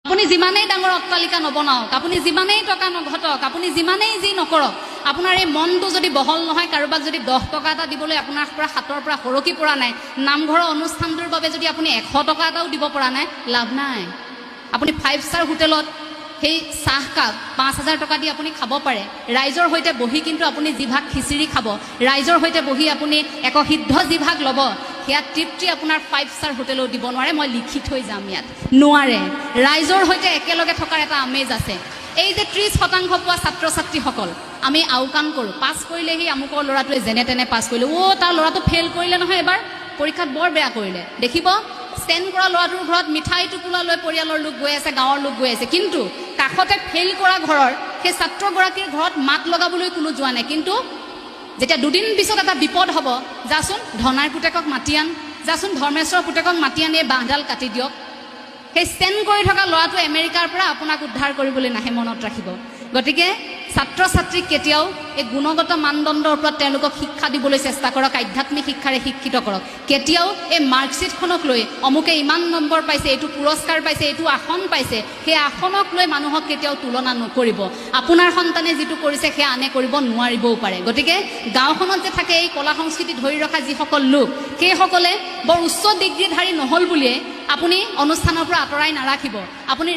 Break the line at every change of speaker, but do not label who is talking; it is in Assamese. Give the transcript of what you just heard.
আপুনি যিমানেই ডাঙৰ অট্টালিকা নবনাওক, আপুনি যিমানেই টকা নঘটক, আপুনি যিমানেই যি নকৰক, আপোনাৰ এই মনটো যদি বহল নহয়, কাৰোবাক যদি 10 টকা এটা দিবলৈ আপোনাৰ পৰা হাতৰ পৰা সৰকি পৰা নাই, নামঘৰৰ অনুষ্ঠানটোৰ বাবে যদি আপুনি 100 টকা এটাও দিব পৰা নাই, লাভ নাই। আপুনি 5 ষ্টাৰ হোটেলত সেই চাহকাপ 5000 টকা দি আপুনি খাব পাৰে। ৰাইজৰ সৈতে বহি কিন্তু আপুনি জিভাগ খিচিৰি খাব, ৰাইজৰ সৈতে বহি আপুনি একসিদ্ধ জিভাগ ল'ব, সেয়া তৃপ্তি আপোনাৰ 5 ষ্টাৰ হোটেলেও দিব নোৱাৰে। মই লিখি থৈ যাম ইয়াত, নোৱাৰে। ৰাইজৰ সৈতে একেলগে থকাৰ এটা আমেজ আছে। এই যে 30% পোৱা ছাত্ৰ ছাত্ৰীসকল, আমি আওকাণ কৰোঁ, পাছ কৰিলে সি আমুকৰ ল'ৰাটোৱে যেনে তেনে পাছ কৰিলে, তাৰ ল'ৰাটো ফেইল কৰিলে নহয়, এবাৰ পৰীক্ষাত বৰ বেয়া কৰিলে। দেখিব ষ্টেণ্ড কৰা ল'ৰাটোৰ ঘৰত মিঠাই টোপোলা লৈ পৰিয়ালৰ লোক গৈ আছে, গাঁৱৰ লোক গৈ আছে, কিন্তু কাষতে ফেইল কৰা ঘৰৰ সেই ছাত্ৰগৰাকীৰ ঘৰত মাত লগাবলৈ কোনো যোৱা নাই। কিন্তু যেতিয়া দুদিন পিছত এটা বিপদ হ'ব, যাচোন ধনাৰ পুতেকক মাতি আন, যাচোন ধৰ্মেশ্বৰ পুতেকক মাতি আনি বাঁহডাল কাটি দিয়ক। সেই ষ্টেণ্ড কৰি থকা ল'ৰাটো আমেৰিকাৰ পৰা আপোনাক উদ্ধাৰ কৰিবলৈ নাহে, মনত ৰাখিব। গতিকে ছাত্ৰ ছাত্ৰীক কেতিয়াও এই গুণগত মানদণ্ডৰ ওপৰত তেওঁলোকক শিক্ষা দিবলৈ চেষ্টা কৰক, আধ্যাত্মিক শিক্ষাৰে শিক্ষিত কৰক। কেতিয়াও এই মাৰ্কশ্বিটখনক লৈ অমুকে ইমান নম্বৰ পাইছে, এইটো পুৰস্কাৰ পাইছে, এইটো আসন পাইছে, সেই আসনক লৈ মানুহক কেতিয়াও তুলনা নকৰিব। আপোনাৰ সন্তানে যিটো কৰিছে সেয়া আনে কৰিব নোৱাৰিবও পাৰে। গতিকে গাঁওখনত যে থাকে এই কলা সংস্কৃতি ধৰি ৰখা যিসকল লোক, সেইসকলে বৰ উচ্চ ডিগ্ৰীধাৰী নহ'ল বুলিয়ে আপুনি অনুষ্ঠানৰ পৰা আঁতৰাই নাৰাখিব। আপুনি